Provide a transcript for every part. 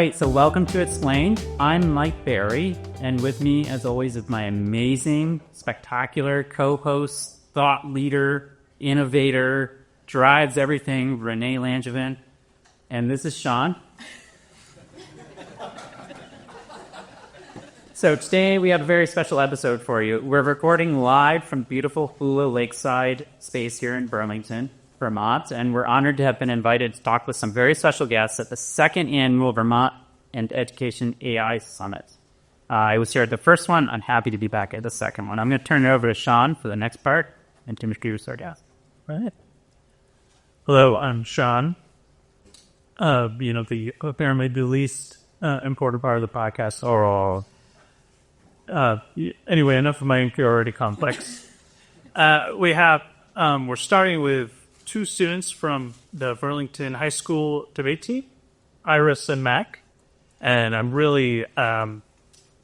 right, so welcome to explAInED. I'm Mike Barry, and with me, as always, is my amazing, spectacular co-host, thought leader, innovator, drives everything, Renee Langevin. And this is Sean. So today we have a very special episode for you. We're recording live from beautiful Hula Lakeside space here in Burlington, Vermont, and we're honored to have been invited to talk with some very special guests at the second annual Vermont and Education AI Summit. I was here at the first one. I'm happy to be back at the second one. I'm going to turn it over to Sean for the next part and to introduce our guest. Right. Hello, I'm Sean. The apparently the least important part of the podcast overall. Anyway, enough of my inferiority complex. We're starting with two students from the Burlington High School debate team, Iris and Mac. And I'm really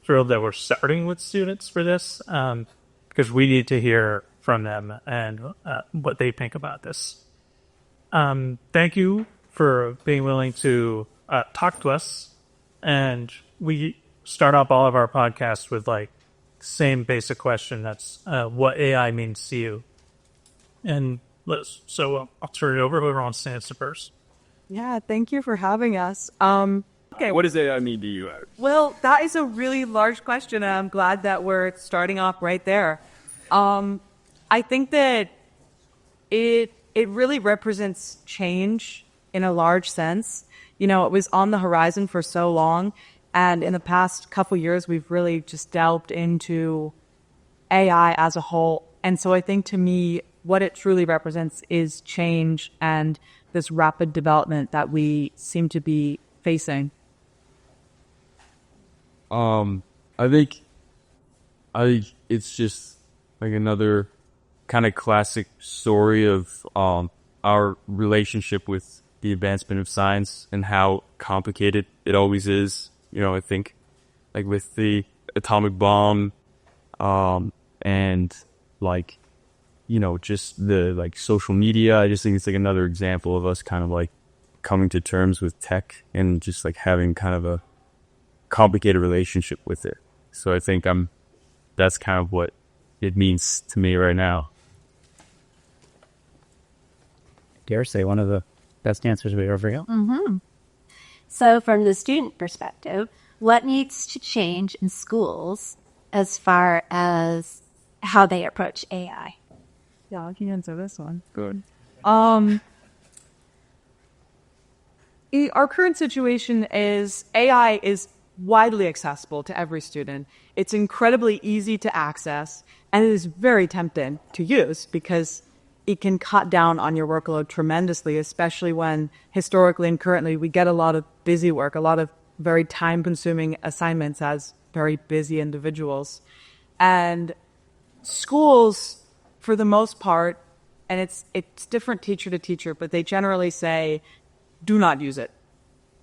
thrilled that we're starting with students for this because we need to hear from them and what they think about this. Thank you for being willing to talk to us. And we start off all of our podcasts with same basic question. That's what AI means to you. And I'll turn it over. Whoever wants to answer first. Yeah, thank you for having us. Okay, what does AI mean to you? Well, that is a really large question, and I'm glad that we're starting off right there. I think that it really represents change in a large sense. It was on the horizon for so long, and in the past couple years, we've really just delved into AI as a whole. And so I think to me, what it truly represents is change and this rapid development that we seem to be facing. I think it's just another kind of classic story of our relationship with the advancement of science and how complicated it always is. I think with the atomic bomb, and just the social media. I just think it's another example of us kind of coming to terms with tech and just having kind of a complicated relationship with it. So I think that's kind of what it means to me right now. I dare say one of the best answers we ever got. Mm-hmm. So from the student perspective, what needs to change in schools as far as how they approach AI? Yeah, I can answer this one. Good. Our current situation is AI is widely accessible to every student. It's incredibly easy to access, and it is very tempting to use because it can cut down on your workload tremendously, especially when historically and currently we get a lot of busy work, a lot of very time-consuming assignments as very busy individuals. And schools, for the most part, and it's different teacher to teacher, but they generally say, do not use it.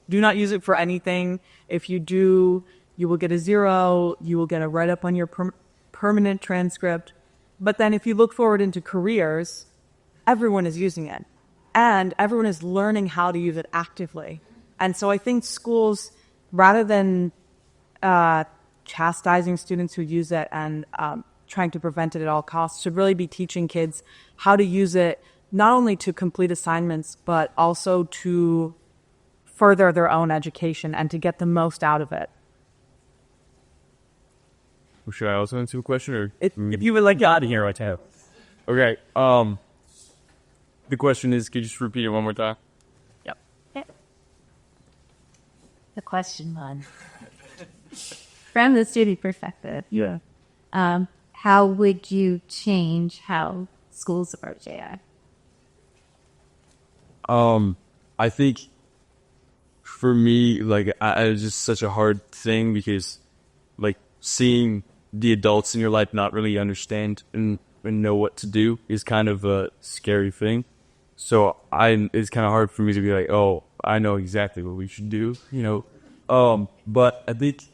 Do not use it for anything. If you do, you will get a 0. You will get a write-up on your permanent transcript. But then if you look forward into careers, everyone is using it. And everyone is learning how to use it actively. And so I think schools, rather than chastising students who use it and trying to prevent it at all costs, should really be teaching kids how to use it, not only to complete assignments, but also to further their own education and to get the most out of it. Should I also answer a question? Or If you would like out of here, I tell. Okay. The question is, could you just repeat it one more time? Yep. The question one. From the student perspective, Yeah. how would you change how schools approach AI? I think for me, it's just such a hard thing because, seeing the adults in your life not really understand and know what to do is kind of a scary thing. So it's kind of hard for me to be oh, I know exactly what we should do, But I think,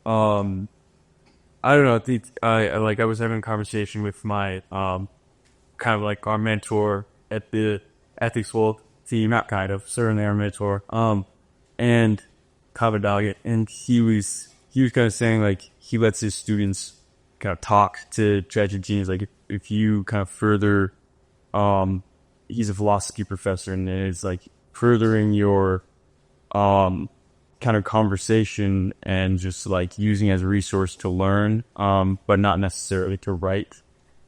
I don't know. I think I was having a conversation with my kind of our mentor at the ethics world team, not kind of, certainly our mentor. And Kavadaga, and he was kind of saying like he lets his students kind of talk to ChatGPT. Like if you kind of further, he's a philosophy professor, and it's like furthering your kind of conversation and just like using it as a resource to learn, but not necessarily to write.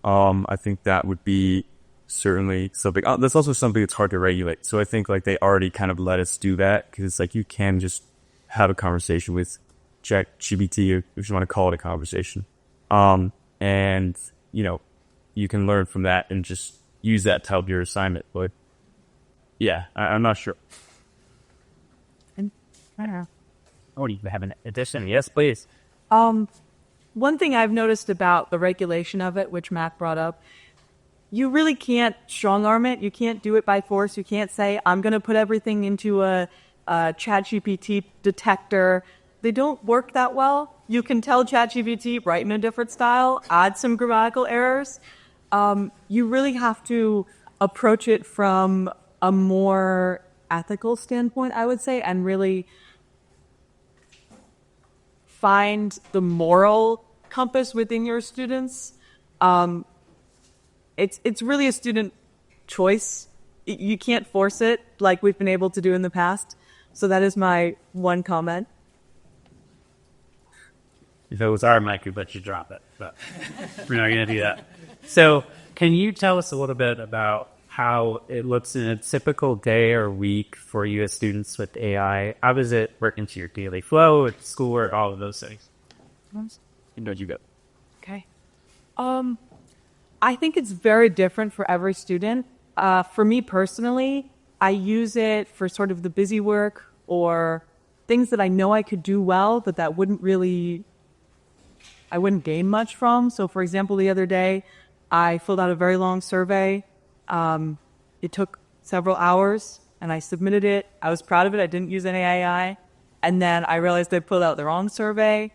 I think that would be certainly something. That's also something that's hard to regulate. So I think like they already kind of let us do that, because it's like you can just have a conversation with ChatGPT, if you want to call it a conversation, and you can learn from that and just use that to help your assignment. But yeah, I'm not sure. Oh, do you have an addition? Yes, please. One thing I've noticed about the regulation of it, which Mac brought up, you really can't strong arm it. You can't do it by force. You can't say, I'm going to put everything into a ChatGPT detector. They don't work that well. You can tell ChatGPT, write in a different style, add some grammatical errors. You really have to approach it from a more ethical standpoint, I would say, and really find the moral compass within your students. It's really a student choice. You can't force it like we've been able to do in the past. So that is my one comment. If it was our mic, we'd let you drop it, but we're not going to do that. So can you tell us a little bit about how it looks in a typical day or week for you as students with AI? How does it work into your daily flow, with schoolwork, all of those things? You go. Okay. I think it's very different for every student. For me personally, I use it for sort of the busy work or things that I know I could do well, but that I wouldn't gain much from. So for example, the other day, I filled out a very long survey. It took several hours and I submitted it. I was proud of it. I didn't use any AI. And then I realized I pulled out the wrong survey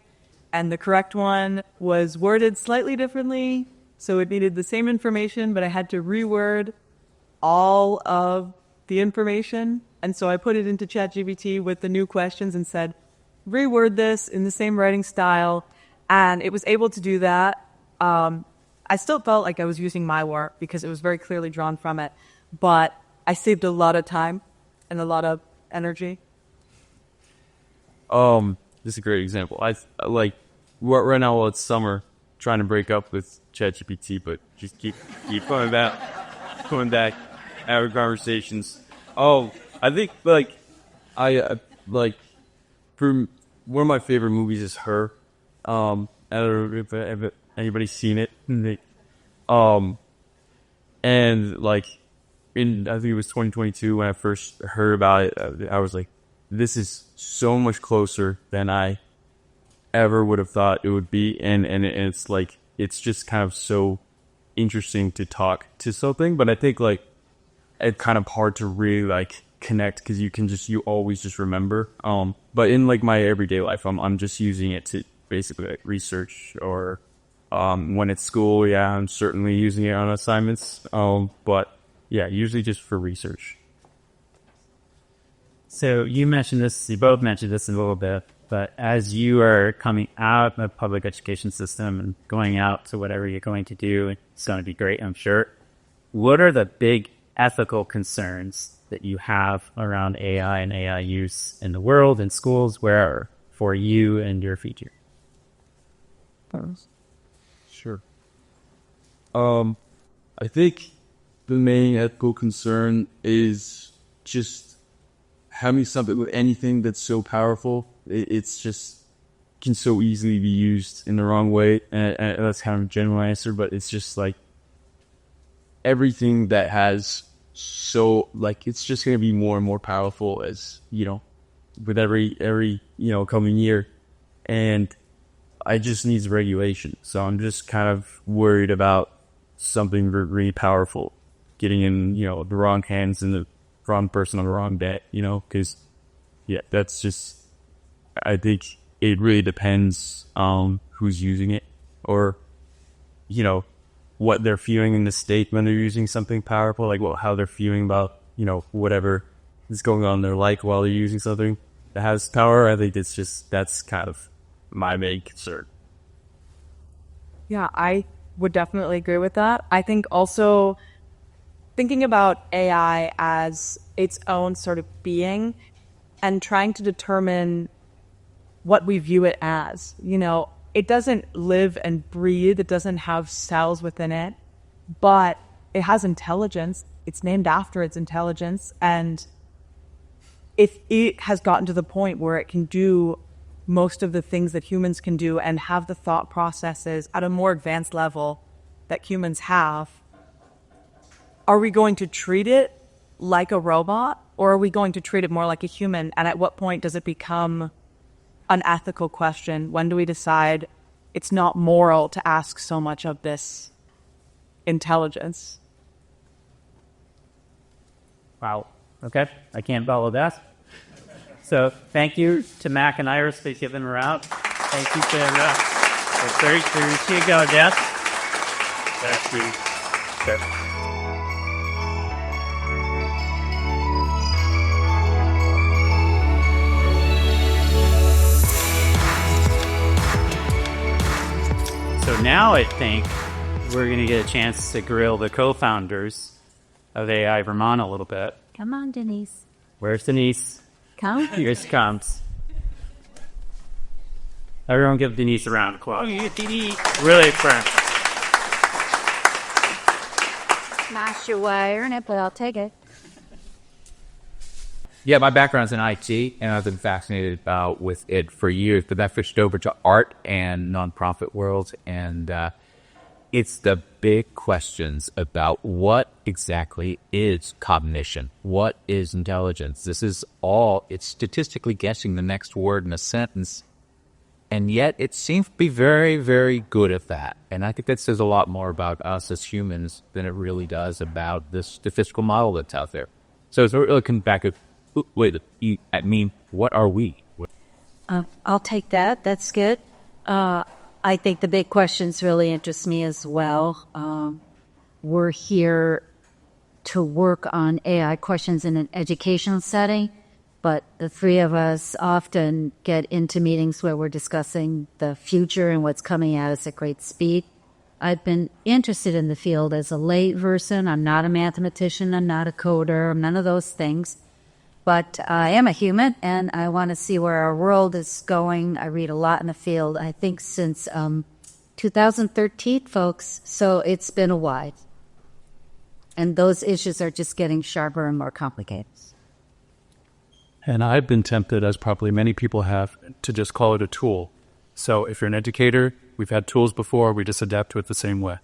and the correct one was worded slightly differently. So it needed the same information, but I had to reword all of the information. And so I put it into ChatGPT with the new questions and said, reword this in the same writing style. And it was able to do that. I still felt like I was using my work because it was very clearly drawn from it, but I saved a lot of time and a lot of energy. This is a great example. I like right now while it's summer, trying to break up with ChatGPT, but just keep going back, having conversations. I think I for one of my favorite movies is Her. I don't know if anybody's seen it. And like I think it was 2022 when I first heard about it, I was like, this is so much closer than I ever would have thought it would be. And it's like, it's just kind of so interesting to talk to something, but I think like it's kind of hard to really like connect because you always just remember. But in like my everyday life, I'm just using it to basically like research or when it's school, yeah, I'm certainly using it on assignments. But yeah, usually just for research. So you both mentioned this a little bit, but as you are coming out of the public education system and going out to whatever you're going to do, it's going to be great, I'm sure. What are the big ethical concerns that you have around AI and AI use in the world and schools where for you and your future? Sure. I think the main ethical concern is just having something with anything that's so powerful. It's just can so easily be used in the wrong way. And that's kind of a general answer, but it's just like everything that has it's just going to be more and more powerful as, with every coming year. And I just needs regulation. So I'm just kind of worried about something really powerful getting in, the wrong hands and the wrong person on the wrong day, because, yeah, that's just, I think it really depends on who's using it or, what they're feeling in the state when they're using something powerful, like how they're feeling about, whatever is going on in their life while they're using something. that has power. I think that's kind of my main concern. Yeah, I would definitely agree with that. I think also thinking about AI as its own sort of being and trying to determine what we view it as. It doesn't live and breathe. It doesn't have cells within it, but it has intelligence. It's named after its intelligence. And if it has gotten to the point where it can do most of the things that humans can do and have the thought processes at a more advanced level that humans have, are we going to treat it like a robot, or are we going to treat it more like a human? And at what point does it become an ethical question? When do we decide it's not moral to ask so much of this intelligence? Wow. Okay. I can't follow that. So thank you to Mac and Iris. Please give them a round. Thank you to Shekerjian. Thank you. Okay. So now I think we're going to get a chance to grill the co-founders of aiVermont a little bit. Come on, Denise. Where's Denise? Come. Here she comes. Everyone give Denise a round of applause. Really excited. Not sure why I earn it, but I'll take it. Yeah, my background's in IT, and I've been fascinated with it for years. But that switched over to art and nonprofit world, and it's the big questions about what exactly is cognition, what is intelligence. This is it's statistically guessing the next word in a sentence, and yet it seems to be very, very good at that. And I think that says a lot more about us as humans than it really does about the statistical model that's out there. So it's really looking back at, what are we? I'll take that. That's good. I think the big questions really interest me as well. We're here to work on AI questions in an educational setting, but the three of us often get into meetings where we're discussing the future and what's coming at us at great speed. I've been interested in the field as a lay person. I'm not a mathematician. I'm not a coder. I'm none of those things. But I am a human, and I want to see where our world is going. I read a lot in the field, I think since 2013, folks, so it's been a while. And those issues are just getting sharper and more complicated. And I've been tempted, as probably many people have, to just call it a tool. So if you're an educator, we've had tools before, we just adapt to it the same way.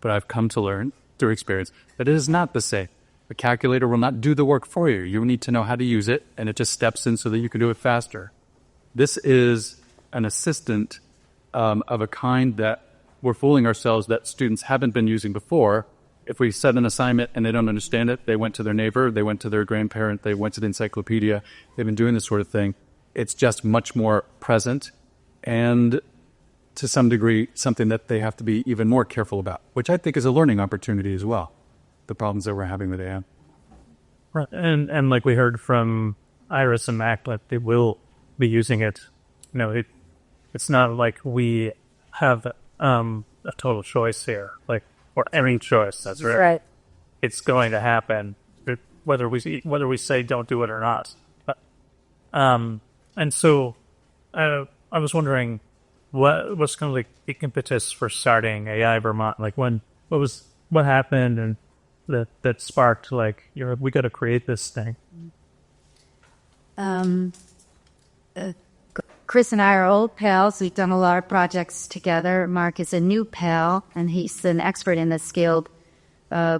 But I've come to learn through experience that it is not the same. A calculator will not do the work for you. You need to know how to use it, and it just steps in so that you can do it faster. This is an assistant of a kind that we're fooling ourselves that students haven't been using before. If we set an assignment and they don't understand it, they went to their neighbor, they went to their grandparent, they went to the encyclopedia. They've been doing this sort of thing. It's just much more present and, to some degree, something that they have to be even more careful about, which I think is a learning opportunity as well. The problems that we're having with AI. Right. And like we heard from Iris and Mac, that they will be using it. It's not like we have a total choice here, or any choice. That's right. It's going to happen, whether we say don't do it or not. And so I was wondering what's kind of like the impetus for starting aiVermont? Like what happened and that sparked we got to create this thing. Chris and I are old pals. We've done a lot of projects together. Marc is a new pal, and he's an expert in this field.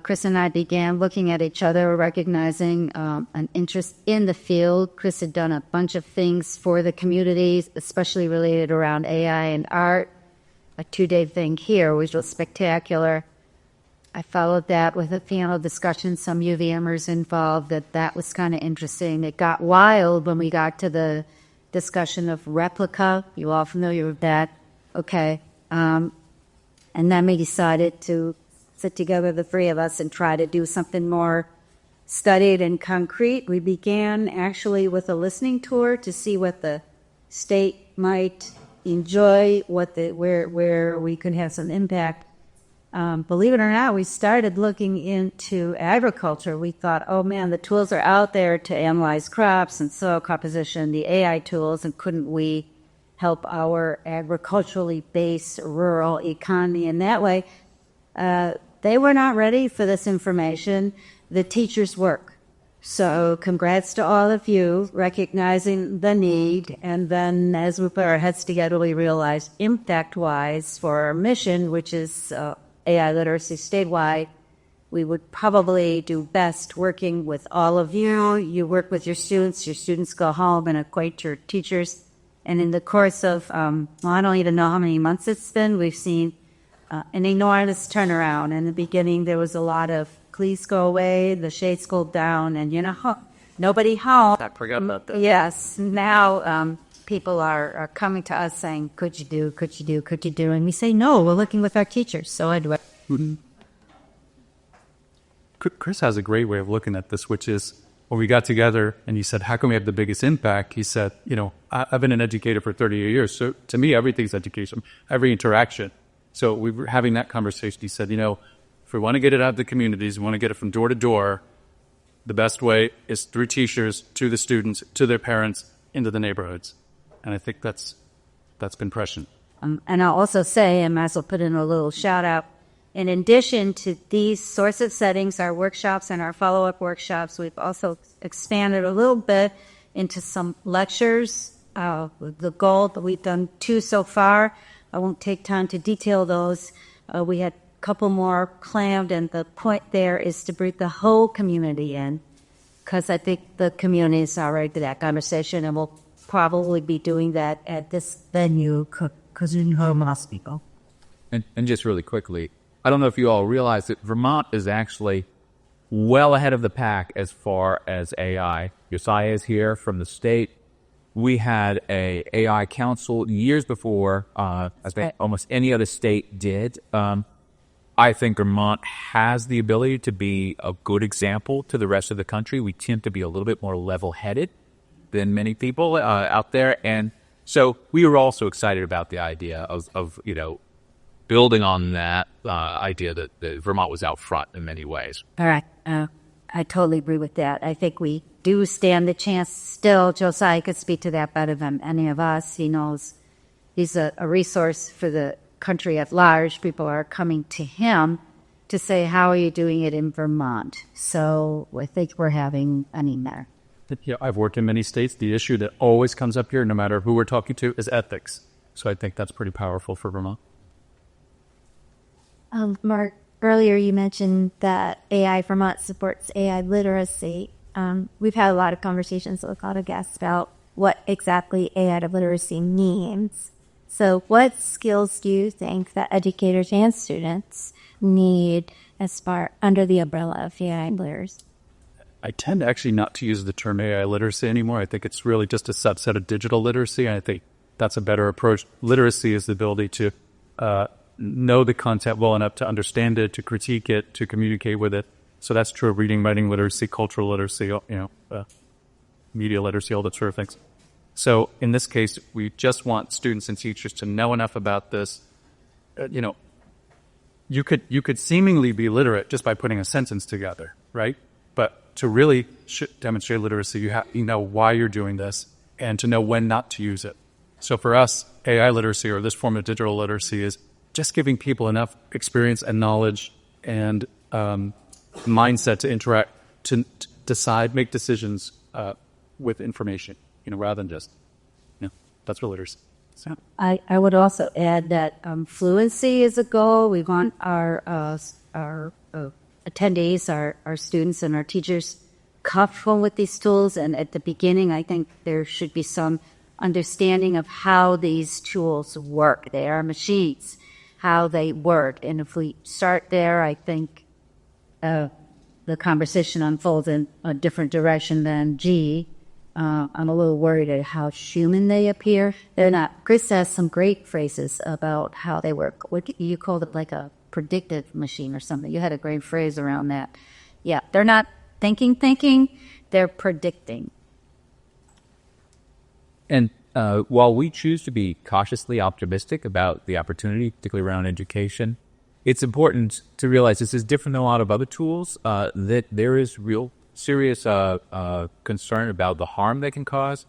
Chris and I began looking at each other, recognizing an interest in the field. Chris had done a bunch of things for the community, especially related around AI and art. A 2-day thing here, which was spectacular. I followed that with a panel discussion, some UVMers involved, that was kind of interesting. It got wild when we got to the discussion of replica. You all familiar with that? Okay. And then we decided to sit together, the three of us, and try to do something more studied in concrete. We began actually with a listening tour to see what the state might enjoy, where we could have some impact. Believe it or not, we started looking into agriculture. We thought, oh man, the tools are out there to analyze crops and soil composition, the AI tools, and couldn't we help our agriculturally based rural economy in that way? They were not ready for this information. The teachers work. So congrats to all of you recognizing the need. And then as we put our heads together, we realized impact-wise for our mission, which is AI literacy statewide, we would probably do best working with all of you. You work with your students go home and acquaint your teachers. And in the course of, I don't even know how many months it's been, we've seen an enormous turnaround. In the beginning, there was a lot of, please go away, the shades go down, and nobody home. I forgot about that. Yes. Now people are coming to us saying, could you do? And we say, no, we're looking with our teachers. So I do it. Chris has a great way of looking at this, which is when we got together and he said, how can we have the biggest impact? He said, I've been an educator for 30 years. So to me, everything's education, every interaction. So we were having that conversation. He said, if we want to get it out of the communities, we want to get it from door to door, the best way is through teachers, to the students, to their parents, into the neighborhoods. And I think that's been prescient. And I'll also say, I might as well put in a little shout out, in addition to these sorts of settings, our workshops and our follow-up workshops, we've also expanded a little bit into some lectures. The goal, but we've done 2 so far. I won't take time to detail those. We had a couple more planned, and the point there is to bring the whole community in, because I think the community is all right to that conversation, and we'll probably be doing that at this venue, because we know most people. And just really quickly, I don't know if you all realize that Vermont is actually well ahead of the pack as far as AI. Josiah is here from the state. We had a AI council years before I think almost any other state did. I think Vermont has the ability to be a good example to the rest of the country. We tend to be a little bit more level-headed than many people out there. And so we were also excited about the idea of building on that idea that Vermont was out front in many ways. All right. I totally agree with that. I think we do stand the chance still. Josiah could speak to that better than any of us. He knows he's a resource for the country at large. People are coming to him to say, how are you doing it in Vermont? So I think we're having an in there. I've worked in many states. The issue that always comes up here, no matter who we're talking to, is ethics. So I think that's pretty powerful for Vermont. Marc, earlier you mentioned that AI Vermont supports AI literacy. We've had a lot of conversations with a lot of guests about what exactly AI literacy means. So what skills do you think that educators and students need as far under the umbrella of AI literacy? I tend actually not to use the term AI literacy anymore. I think it's really just a subset of digital literacy, and I think that's a better approach. Literacy is the ability to know the content well enough to understand it, to critique it, to communicate with it. So that's true of reading, writing literacy, cultural literacy, media literacy, all that sort of things. So in this case, we just want students and teachers to know enough about this. You could seemingly be literate just by putting a sentence together, right? But to really demonstrate literacy, you know why you're doing this and to know when not to use it. So for us, AI literacy, or this form of digital literacy, is just giving people enough experience and knowledge and mindset to interact, to decide, make decisions with information, rather than just, that's what literacy. So. I would also add that fluency is a goal. We want our attendees, our students and our teachers comfortable with these tools. And at the beginning, I think there should be some understanding of how these tools work. They are machines, how they work. And if we start there, I think the conversation unfolds in a different direction than I'm a little worried at how human they appear. They're not. Chris has some great phrases about how they work. What you called it, like a predictive machine or something. You had a great phrase around that. Yeah, they're not thinking, they're predicting. And while we choose to be cautiously optimistic about the opportunity, particularly around education, it's important to realize this is different than a lot of other tools, that there is real serious concern about the harm they can cause.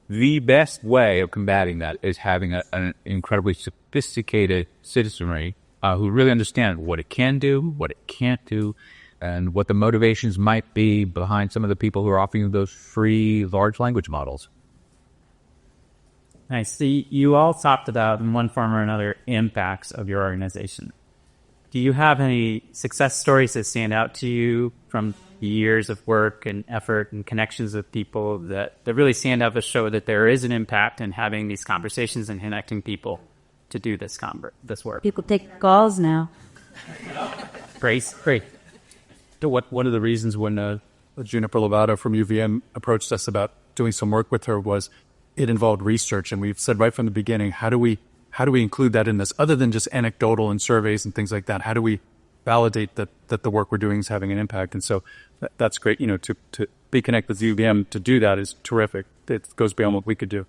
The best way of combating that is having an incredibly sophisticated citizenry who really understand what it can do, what it can't do, and what the motivations might be behind some of the people who are offering those free large language models. Nice. So you all talked about, in one form or another, impacts of your organization. Do you have any success stories that stand out to you from years of work and effort and connections with people that really stand out to show that there is an impact in having these conversations and connecting people to do this work? People take calls now. Great. One of the reasons when Juniper Lovato from UVM approached us about doing some work with her was it involved research, and we've said right from the beginning, how do we include that in this, other than just anecdotal and surveys and things like that? How do we validate that the work we're doing is having an impact? And so that's great. To be connected with UVM to do that is terrific. It goes beyond what we could do.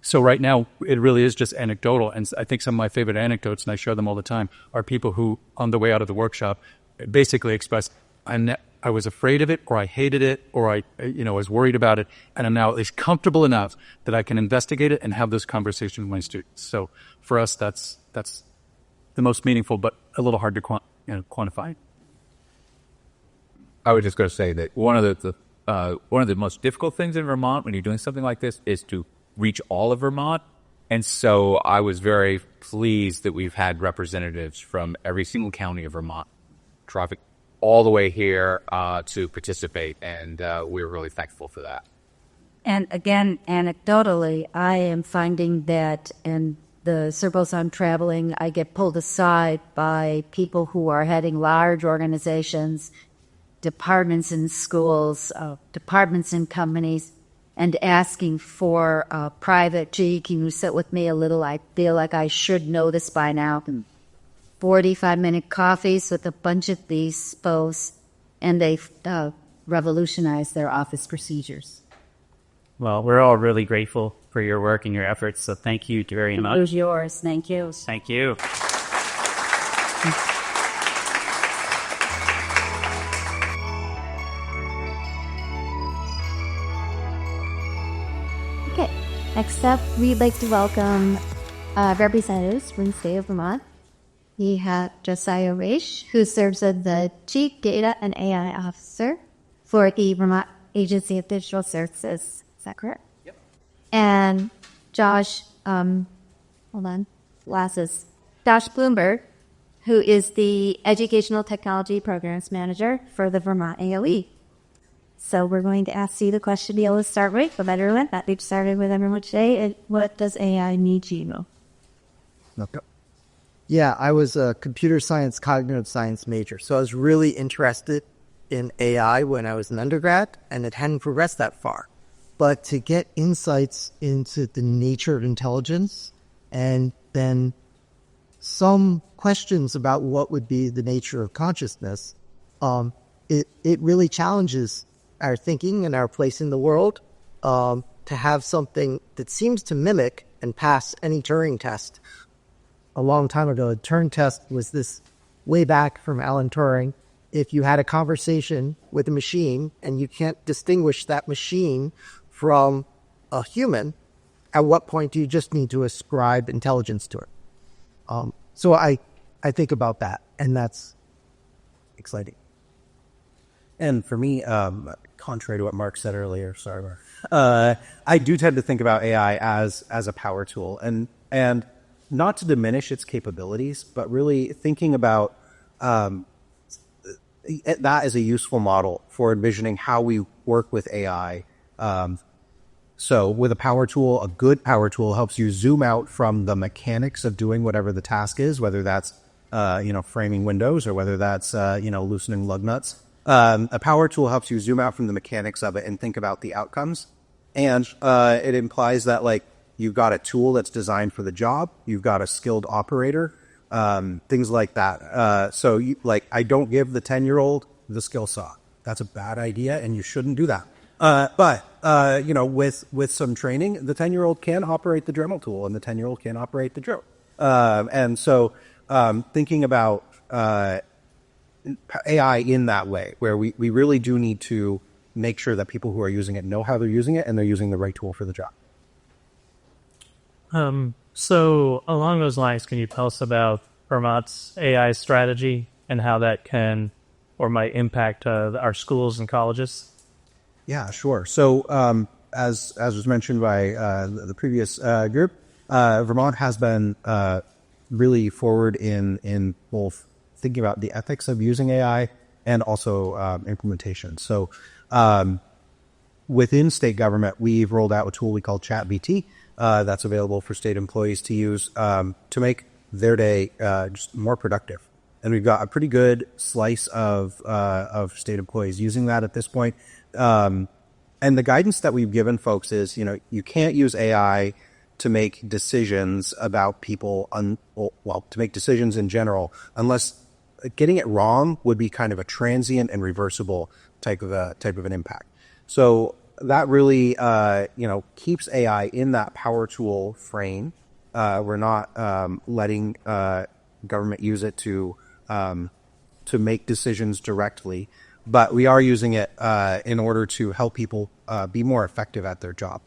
So right now, it really is just anecdotal. And I think some of my favorite anecdotes, and I share them all the time, are people who, on the way out of the workshop, basically express, I was afraid of it, or I hated it, or I was worried about it, and I'm now at least comfortable enough that I can investigate it and have this conversation with my students. So for us, that's the most meaningful, but a little hard to quantify. I was just going to say that one of the most difficult things in Vermont when you're doing something like this is to reach all of Vermont. And so I was very pleased that we've had representatives from every single county of Vermont traffic all the way here to participate, and we're really thankful for that. And again, anecdotally, I am finding that in the circles I'm traveling, I get pulled aside by people who are heading large organizations, departments in schools, departments in companies, and asking for a private, gee, can you sit with me a little? I feel like I should know this by now. 45-minute coffees with a bunch of these folks, and they've revolutionized their office procedures. Well, we're all really grateful for your work and your efforts, so thank you very much. It was yours. Thank you. Thank you. Okay, next up, we'd like to welcome representatives from the state of Vermont. We have Josiah Raiche, who serves as the Chief Data and AI Officer for the Vermont Agency of Digital Services. Is that correct? Yep. And Josh, Josh Blumberg, who is the Educational Technology Programs Manager for the Vermont AOE. So we're going to ask you the question you'll start with, but everyone, that we've started with everyone today. What does AI mean to you? Okay. Yeah, I was a computer science, cognitive science major, so I was really interested in AI when I was an undergrad, and it hadn't progressed that far. But to get insights into the nature of intelligence and then some questions about what would be the nature of consciousness, it really challenges our thinking and our place in the world to have something that seems to mimic and pass any Turing test. A long time ago, a Turing test was this way back from Alan Turing. If you had a conversation with a machine and you can't distinguish that machine from a human, at what point do you just need to ascribe intelligence to it? So I think about that, and that's exciting. And for me, contrary to what Marc said earlier, sorry, Marc, I do tend to think about AI as a power tool, and not to diminish its capabilities, but really thinking about that as a useful model for envisioning how we work with AI. So with a power tool, a good power tool helps you zoom out from the mechanics of doing whatever the task is, whether that's framing windows or whether that's loosening lug nuts. A power tool helps you zoom out from the mechanics of it and think about the outcomes. And it implies that you've got a tool that's designed for the job, you've got a skilled operator, things like that. So I don't give the 10-year-old the skill saw. that's a bad idea, and you shouldn't do that. But with some training, the 10-year-old can operate the Dremel tool, and the 10-year-old can operate the drill. And so thinking about AI in that way, where we really do need to make sure that people who are using it know how they're using it and they're using the right tool for the job. So along those lines, can you tell us about Vermont's AI strategy and how that can or might impact our schools and colleges? Yeah, sure. So as was mentioned by the previous group, Vermont has been really forward in both thinking about the ethics of using AI and also implementation. So within state government, we've rolled out a tool we call ChatBT that's available for state employees to use to make their day just more productive. And we've got a pretty good slice of state employees using that at this point. And the guidance that we've given folks is, you can't use AI to make decisions about people, to make decisions in general, unless getting it wrong would be kind of a transient and reversible type of an impact. So that really, keeps AI in that power tool frame. We're not letting government use it to make decisions directly, but we are using it in order to help people be more effective at their job.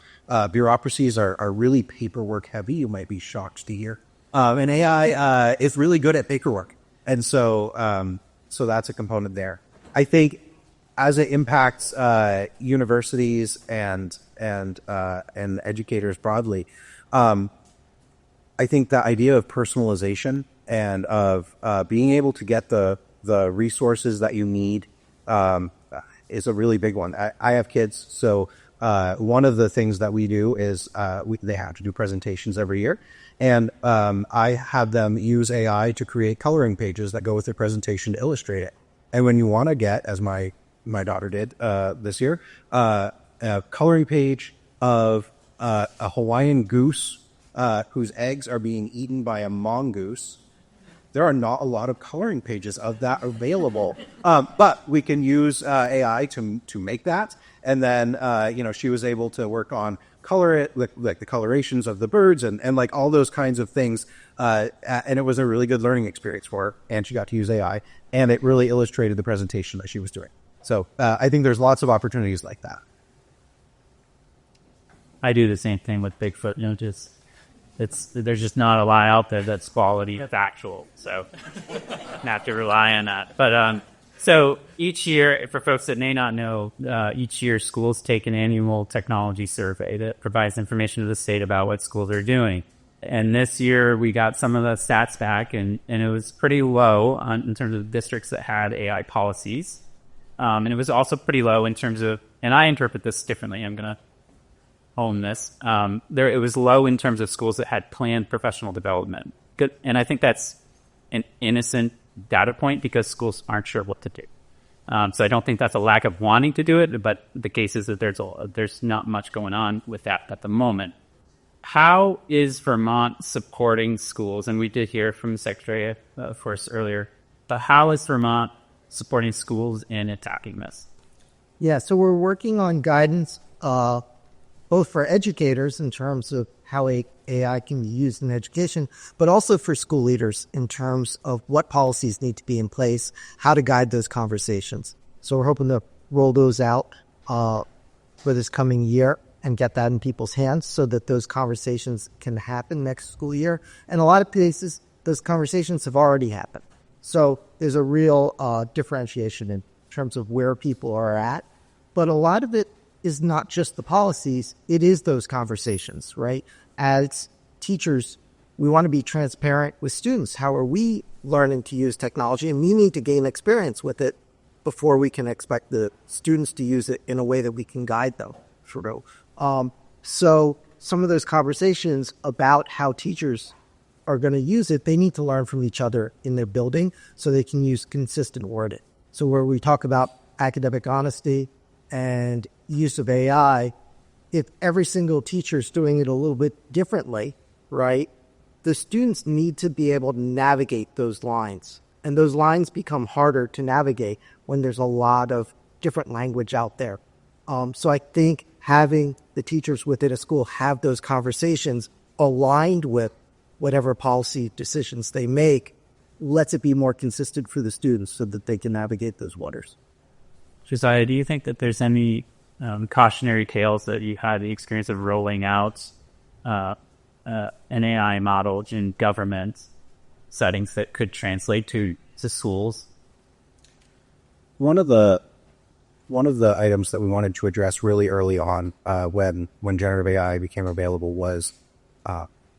Bureaucracies are really paperwork heavy. You might be shocked to hear. And AI is really good at paperwork. And so that's a component there. I think as it impacts universities and educators broadly, I think the idea of personalization and of being able to get the resources that you need is a really big one. I have kids, so one of the things that we do is they have to do presentations every year, and I have them use AI to create coloring pages that go with their presentation to illustrate it. And when you want to get, as my daughter did this year, a coloring page of a Hawaiian goose whose eggs are being eaten by a mongoose, there are not a lot of coloring pages of that available. But we can use AI to make that. And then, she was able to work on like the colorations of the birds and like all those kinds of things. And it was a really good learning experience for her. And she got to use AI. And it really illustrated the presentation that she was doing. So I think there's lots of opportunities like that. I do the same thing with Bigfoot. There's just not a lot out there that's quality, that's actual. So have to rely on that. But so each year, for folks that may not know, each year schools take an annual technology survey that provides information to the state about what schools are doing. And this year we got some of the stats back, and it was pretty low in terms of districts that had AI policies. And it was also pretty low in terms of, and I interpret this differently, I'm going to hone this. It was low in terms of schools that had planned professional development. Good. And I think that's an innocent data point because schools aren't sure what to do. So I don't think that's a lack of wanting to do it, but the case is that there's not much going on with that at the moment. How is Vermont supporting schools? And we did hear from the Secretary of course earlier, but how is Vermont supporting schools in attacking this? Yeah, so we're working on guidance both for educators in terms of how AI can be used in education, but also for school leaders in terms of what policies need to be in place, how to guide those conversations. So we're hoping to roll those out for this coming year and get that in people's hands so that those conversations can happen next school year. And a lot of places, those conversations have already happened. So there's a real differentiation in terms of where people are at. But a lot of it is not just the policies, it is those conversations, right? As teachers, we want to be transparent with students. How are we learning to use technology? And we need to gain experience with it before we can expect the students to use it in a way that we can guide them through. So some of those conversations about how teachers are going to use it, they need to learn from each other in their building so they can use consistent wording. So where we talk about academic honesty and use of AI, if every single teacher is doing it a little bit differently, right, the students need to be able to navigate those lines. And those lines become harder to navigate when there's a lot of different language out there. So I think having the teachers within a school have those conversations aligned with whatever policy decisions they make lets it be more consistent for the students so that they can navigate those waters. Josiah, do you think that there's any cautionary tales that you had the experience of rolling out an AI model in government settings that could translate to schools? One of the items that we wanted to address really early on when generative AI became available was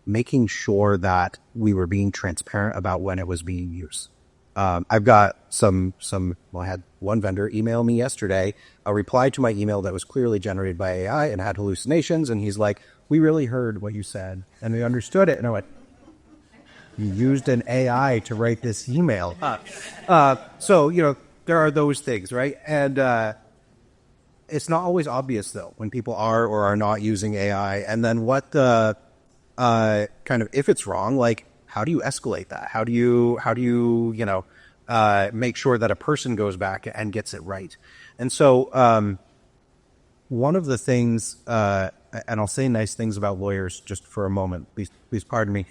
making sure that we were being transparent about when it was being used. I've got I had one vendor email me yesterday a reply to my email that was clearly generated by AI and had hallucinations. And he's like, we really heard what you said and we understood it. And I went, you used an AI to write this email. So, there are those things, right? And it's not always obvious, though, when people are or are not using AI. And then what the if it's wrong, like, how do you escalate that? How do you make sure that a person goes back and gets it right? And so one of the things, and I'll say nice things about lawyers just for a moment, please pardon me.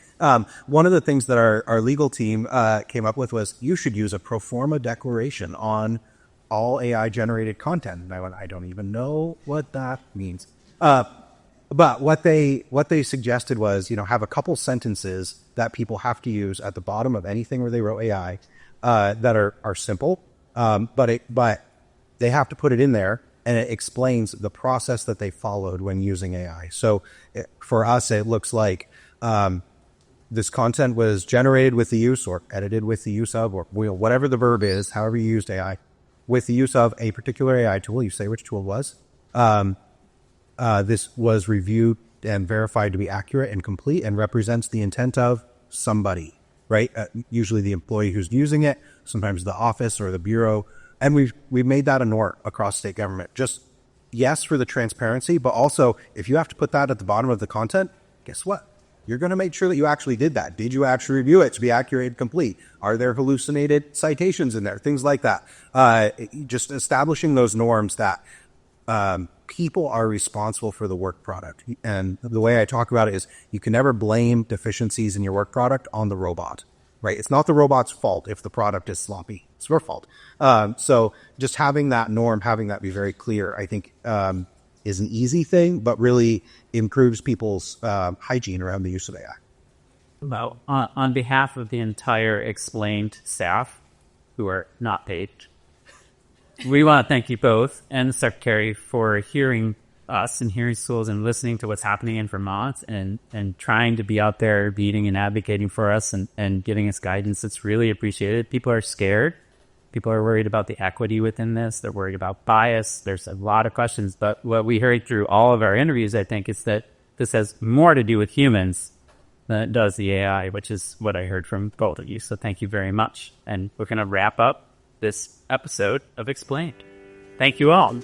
One of the things that our legal team came up with was you should use a pro forma declaration on all AI generated content. And I went, I don't even know what that means. But what they suggested was, have a couple sentences that people have to use at the bottom of anything where they wrote AI that are simple, but they have to put it in there, and it explains the process that they followed when using AI. So for us, it looks like this content was generated with the use or edited with the use of, or whatever the verb is, however you used AI, with the use of a particular AI tool. You say which tool it was. This was reviewed and verified to be accurate and complete and represents the intent of somebody, right? Usually the employee who's using it, sometimes the office or the bureau. And we've made that a norm across state government. Just, yes, for the transparency, but also if you have to put that at the bottom of the content, guess what? You're going to make sure that you actually did that. Did you actually review it to be accurate and complete? Are there hallucinated citations in there? Things like that. Just establishing those norms that people are responsible for the work product. And the way I talk about it is you can never blame deficiencies in your work product on the robot, right? It's not the robot's fault if the product is sloppy. It's your fault. So just having that norm, having that be very clear, I think is an easy thing, but really improves people's hygiene around the use of AI. Well, on behalf of the entire explained staff, who are not paid, we want to thank you both and the Secretary for hearing us and hearing schools and listening to what's happening in Vermont and trying to be out there beating and advocating for us and giving us guidance. It's really appreciated. People are scared. People are worried about the equity within this. They're worried about bias. There's a lot of questions. But what we heard through all of our interviews, I think, is that this has more to do with humans than it does the AI, which is what I heard from both of you. So thank you very much. And we're going to wrap up this episode of explainED. Thank you all.